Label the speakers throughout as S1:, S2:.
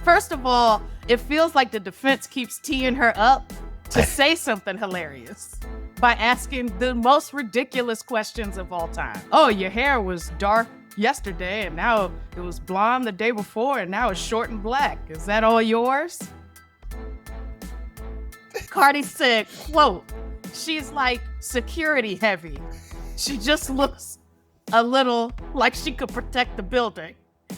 S1: First of all, it feels like the defense keeps teeing her up to say something hilarious by asking the most ridiculous questions of all time. Oh, your hair was dark yesterday and now it was blonde the day before and now it's short and black. Is that all yours? Cardi said, quote, she's like security heavy. She just looks a little like she could protect the building.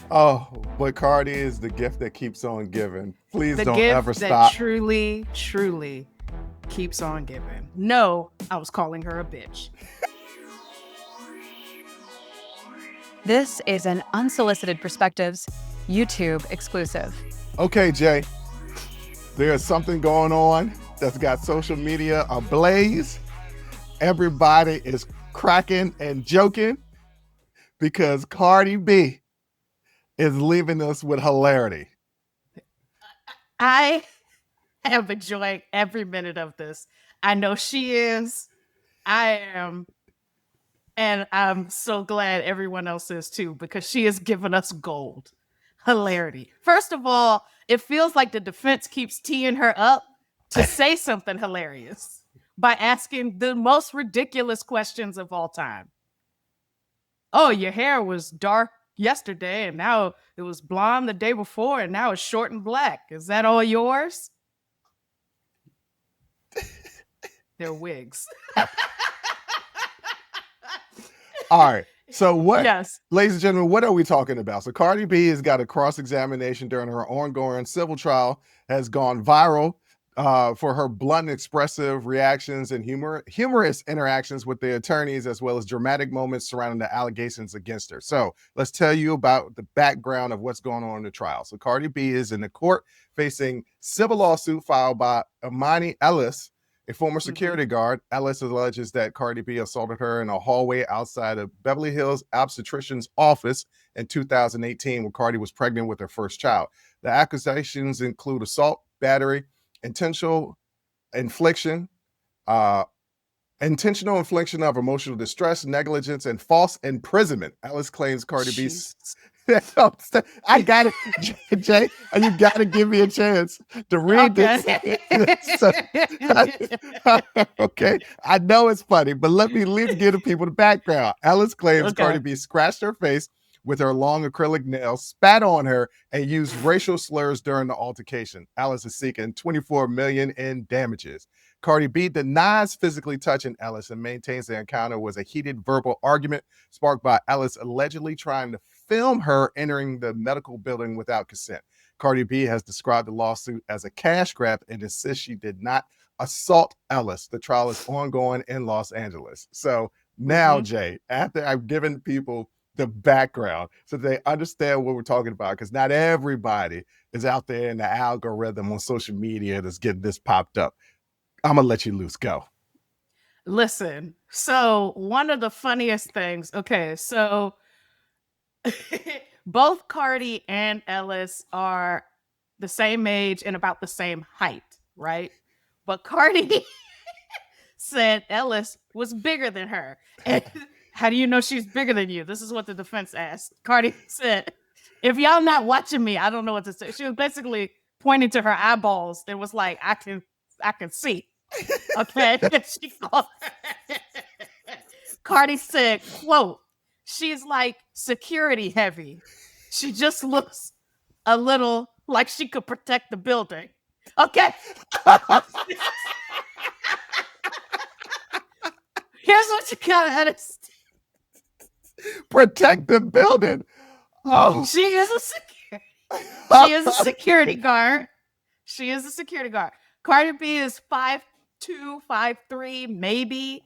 S2: Oh, but Cardi is the gift that keeps on giving. Please
S1: The
S2: don't
S1: gift
S2: ever
S1: that
S2: stop.
S1: truly, truly keeps on giving. No, I was calling her a bitch.
S3: This is an Unsolicited Perspectives YouTube exclusive.
S2: Okay, Jay, there's something going on that's got social media ablaze. Everybody is cracking and joking because Cardi B is leaving us with hilarity.
S1: I am enjoying every minute of this. I know she is. I am. And I'm so glad everyone else is too, because she has given us gold. Hilarity. First of all, it feels like the defense keeps teeing her up to say something hilarious by asking the most ridiculous questions of all time. Oh, your hair was dark yesterday and now it was blonde the day before and now it's short and black. Is that all yours? They're wigs.
S2: All right. So what,
S1: Yes.
S2: ladies and gentlemen, what are we talking about? So Cardi B has got a cross-examination during her ongoing civil trial, has gone viral for her blunt and expressive reactions and humorous interactions with the attorneys, as well as dramatic moments surrounding the allegations against her. So let's tell you about the background of what's going on in the trial. So Cardi B is in the court facing civil lawsuit filed by Emani Ellis, a former security guard. Ellis alleges that Cardi B assaulted her in a hallway outside of Beverly Hills obstetrician's office in 2018 when Cardi was pregnant with her first child. The accusations include assault, battery, intentional infliction of emotional distress, negligence, and false imprisonment. Ellis claims Cardi B. I got it, Jay. You got to give me a chance to read this. Okay, I know it's funny, but let me at least give the people the background. Ellis claims Cardi B scratched her face with her long acrylic nails, spat on her, and used racial slurs during the altercation. Ellis is seeking $24 million in damages. Cardi B denies physically touching Ellis and maintains the encounter was a heated verbal argument sparked by Ellis allegedly trying to film her entering the medical building without consent. Cardi B has described the lawsuit as a cash grab and insists she did not assault Ellis. The trial is ongoing in Los Angeles. So now, Jay, after I've given people the background so they understand what we're talking about, because not everybody is out there in the algorithm on social media that's getting this popped up. I'm gonna let you loose. Go.
S1: Listen, so one of the funniest things, so both Cardi and Ellis are the same age and about the same height, right? But Cardi said Ellis was bigger than her. And how do you know she's bigger than you? This is what the defense asked. Cardi said, if y'all not watching me, I don't know what to say. She was basically pointing to her eyeballs and was like, I can see. Okay. Cardi said, quote, she's like security heavy. She just looks a little like she could protect the building. Okay. Here's what you gotta understand.
S2: Protect the building. Oh,
S1: She is a security guard. She is a security guard. Cardi B is 5'2", 5'3", maybe.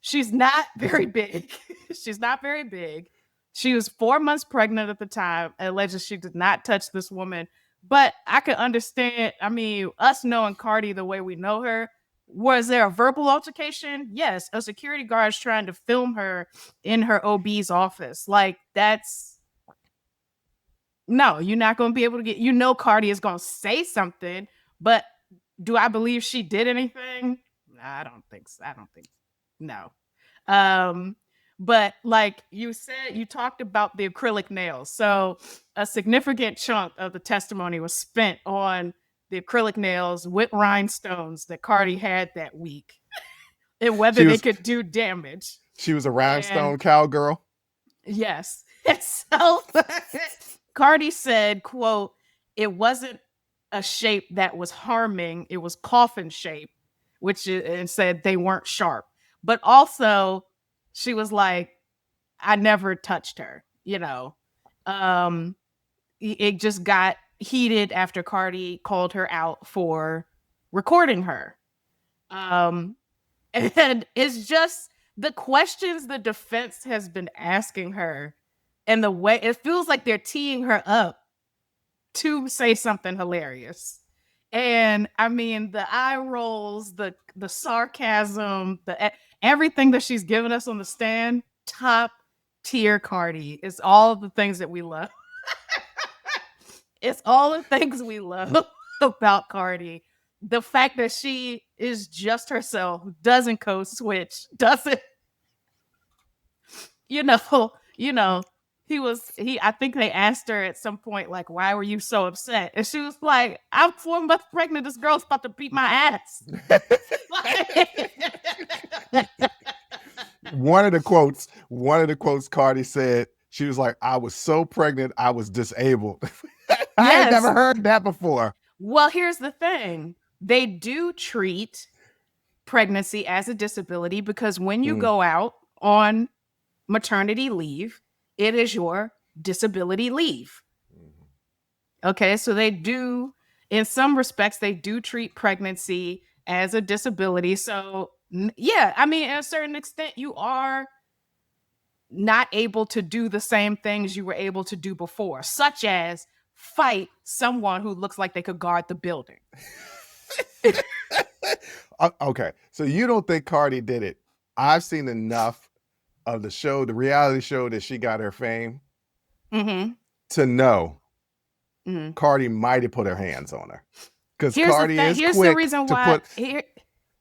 S1: She's not very big. She's not very big. She was 4 months pregnant at the time. Alleges she did not touch this woman. But I can understand, I mean, us knowing Cardi the way we know her, was there a verbal altercation? Yes. A security guard is trying to film her in her OB's office. Like, that's... No, you're not going to be able to get... You know Cardi is going to say something, but do I believe she did anything? I don't think so. No. But like you said, you talked about the acrylic nails. So a significant chunk of the testimony was spent on the acrylic nails with rhinestones that Cardi had that week and whether
S2: She
S1: they
S2: was
S1: could do damage.
S2: she was a
S1: And
S2: rhinestone cowgirl.
S1: yes. So Cardi said, quote, it wasn't a shape that was harming, it was coffin shape, and said they weren't sharp. But also she was like, I never touched her, you know. Um it just got heated after Cardi called her out for recording her. Um and it's just the questions the defense has been asking her and the way it feels like they're teeing her up to say something hilarious. And I mean, the eye rolls, the sarcasm, everything that she's given us on the stand, top tier Cardi. It's all of the things that we love. It's all the things we love about Cardi. The fact that she is just herself, doesn't code switch, doesn't, you know, you know, I think they asked her at some point, like, why were you so upset? And she was like, I'm 4 months pregnant. This girl's about to beat my ass.
S2: One of the quotes Cardi said, she was like, I was so pregnant, I was disabled. I had never heard that before.
S1: Well, here's the thing. They do treat pregnancy as a disability because when you go out on maternity leave, it is your disability leave. Okay, so they do, in some respects, they do treat pregnancy as a disability. So, yeah, I mean, at a certain extent, you are not able to do the same things you were able to do before, such as fight someone who looks like they could guard the building.
S2: Okay, so you don't think Cardi did it. I've seen enough of the show, the reality show that she got her fame, to know Cardi might have put her hands on her. Because Cardi is quick to put...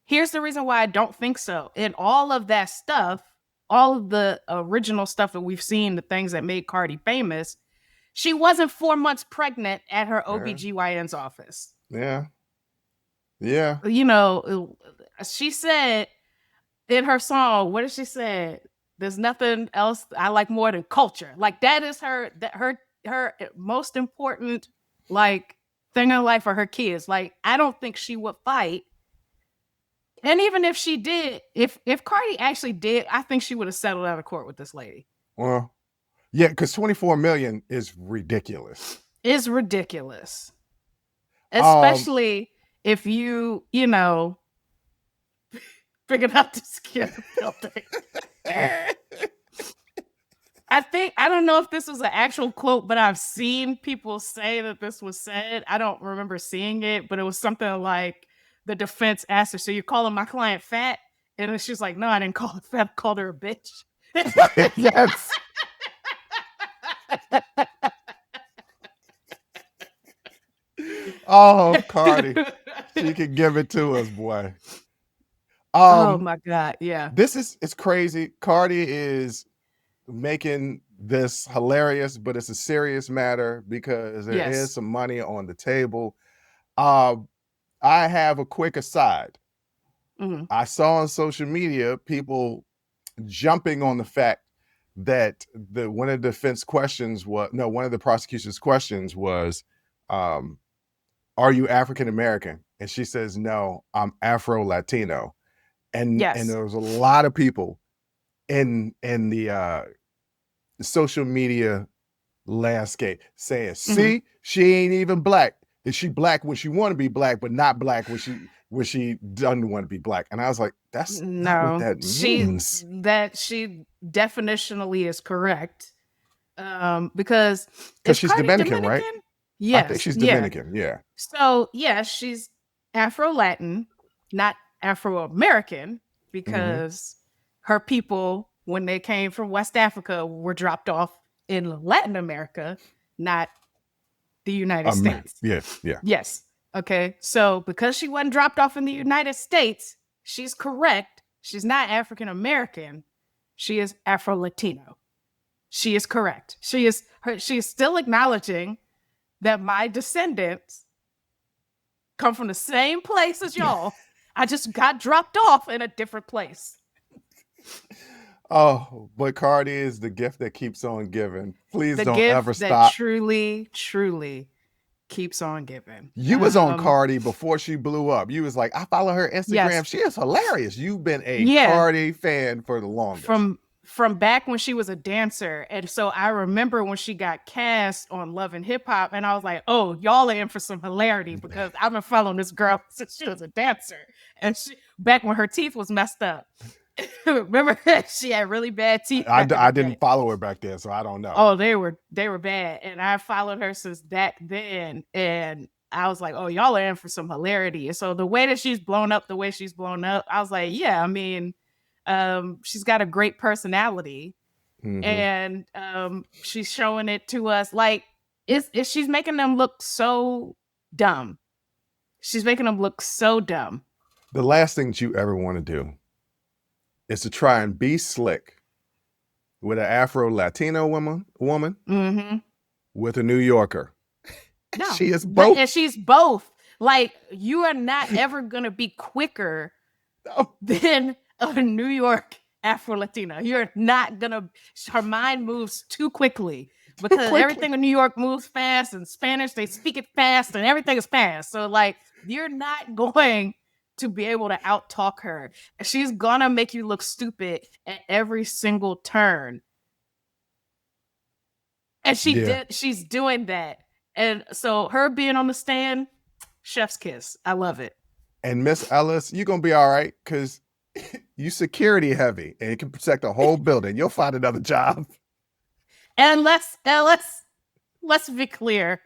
S1: Here's the reason why I don't think so. In all of that stuff, all of the original stuff that we've seen, the things that made Cardi famous, she wasn't 4 months pregnant at her OBGYN's office.
S2: Yeah. Yeah.
S1: You know, she said in her song, what did she say? There's nothing else I like more than culture. Like that is her most important like thing in life for her kids. Like I don't think she would fight. And even if she did, if Cardi actually did, I think she would have settled out of court with this lady.
S2: Well, yeah, because 24 million is ridiculous.
S1: It's ridiculous. Especially if you know, figured out to scare the building. I don't know if this was an actual quote, but I've seen people say that this was said. I don't remember seeing it, but it was something like the defense asked her, so you're calling my client fat? And she's like, no, I didn't call her fat. I called her a bitch.
S2: Yes. Oh, Cardi. She can give it to us, boy.
S1: Oh my God. Yeah.
S2: It's crazy. Cardi is making this hilarious, but it's a serious matter because there is some money on the table. I have a quick aside. I saw on social media people jumping on the fact that one of the prosecution's questions was, are you African American? And she says, no, I'm Afro-Latino. And there was a lot of people in the social media landscape saying, see, she ain't even black. Is she black when she want to be black, but not black when she doesn't want to be black? And I was like, that's not what that means.
S1: She definitionally is correct. Because
S2: she's Dominican, right?
S1: Yes.
S2: I think she's Dominican, yeah.
S1: So, she's Afro-Latin, not Afro-American, because her people, when they came from West Africa, were dropped off in Latin America, not the United States.
S2: Yes, yeah.
S1: Yes. Okay. So, because she wasn't dropped off in the United States, she's correct. She's not African American. She is Afro-Latino. She is correct. She is still acknowledging that my descendants come from the same place as y'all. I just got dropped off in a different place.
S2: Oh, but Cardi is the gift that keeps on giving. Please
S1: The
S2: don't
S1: gift
S2: ever
S1: that
S2: stop.
S1: truly, truly keeps on giving.
S2: You was on Cardi before she blew up. You was like, I follow her Instagram.
S1: Yes.
S2: She is hilarious. You've been a
S1: Yeah.
S2: Cardi fan for the longest.
S1: From back when she was a dancer. And so I remember when she got cast on Love and Hip Hop, and I was like, oh, y'all are in for some hilarity because I've been following this girl since she was a dancer. And she, back when her teeth was messed up. Remember, she had really bad teeth.
S2: I didn't follow her back then, so I don't know.
S1: Oh, they were bad. And I followed her since back then. And I was like, oh, y'all are in for some hilarity. And so the way that she's blown up, I was like, yeah, I mean, she's got a great personality. And she's showing it to us. Like, she's making them look so dumb. She's making them look so dumb.
S2: The last thing that you ever want to do is to try and be slick with an Afro-Latino woman with a New Yorker.
S1: No,
S2: she is both.
S1: And she's both. Like, you are not ever going to be quicker than a New York Afro-Latina. You're not going to, her mind moves too quickly because everything in New York moves fast, and Spanish, they speak it fast, and everything is fast. So, like, you're not going to be able to out-talk her. She's going to make you look stupid at every single turn. And she's doing that. And so her being on the stand, chef's kiss. I love it.
S2: And Miss Ellis, you're going to be all right because you security heavy and you can protect a whole building. You'll find another job.
S1: And let's be clear.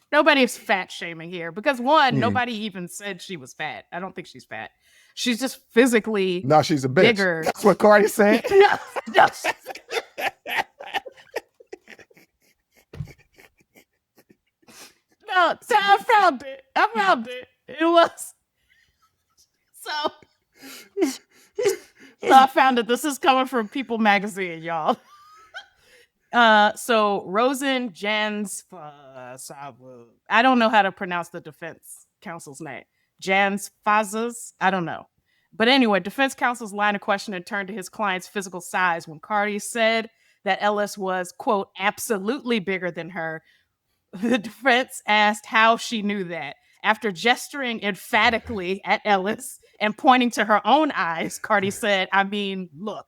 S1: Nobody's fat shaming here because nobody even said she was fat. I don't think she's fat. She's just physically
S2: No, she's a bitch.
S1: Bigger.
S2: That's what Cardi said.
S1: no. No, so I found it. It was so I found it. This is coming from People Magazine, y'all. So Rosen Jans, I don't know how to pronounce the defense counsel's name. Jans Fazas, I don't know. But anyway, defense counsel's line of questioning turned to his client's physical size when Cardi said that Ellis was, quote, absolutely bigger than her. The defense asked how she knew that. After gesturing emphatically at Ellis and pointing to her own eyes, Cardi said, I mean, look.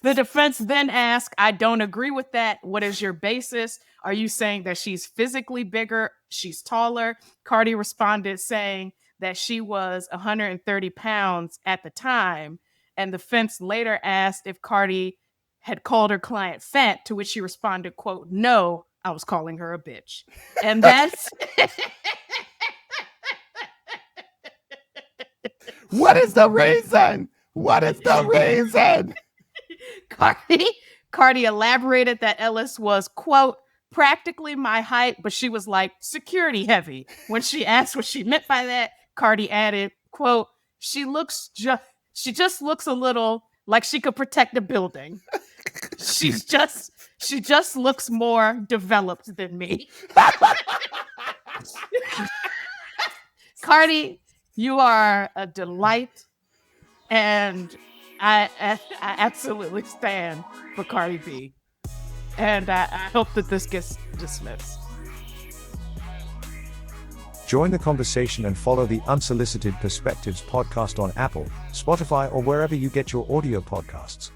S1: The defense then asked, I don't agree with that. What is your basis? Are you saying that she's physically bigger? She's taller? Cardi responded saying that she was 130 pounds at the time. And the defense later asked if Cardi had called her client fat, to which she responded, quote, no, I was calling her a bitch. And that's...
S2: What is the reason? What is the reason?
S1: Cardi elaborated that Ellis was, quote, practically my height, but she was like security heavy. When she asked what she meant by that, Cardi added, quote, she just looks a little like she could protect the building. She just looks more developed than me. Cardi, you are a delight, and I absolutely stand for Cardi B. And I hope that this gets dismissed.
S4: Join the conversation and follow the Unsolicited Perspectives podcast on Apple, Spotify, or wherever you get your audio podcasts.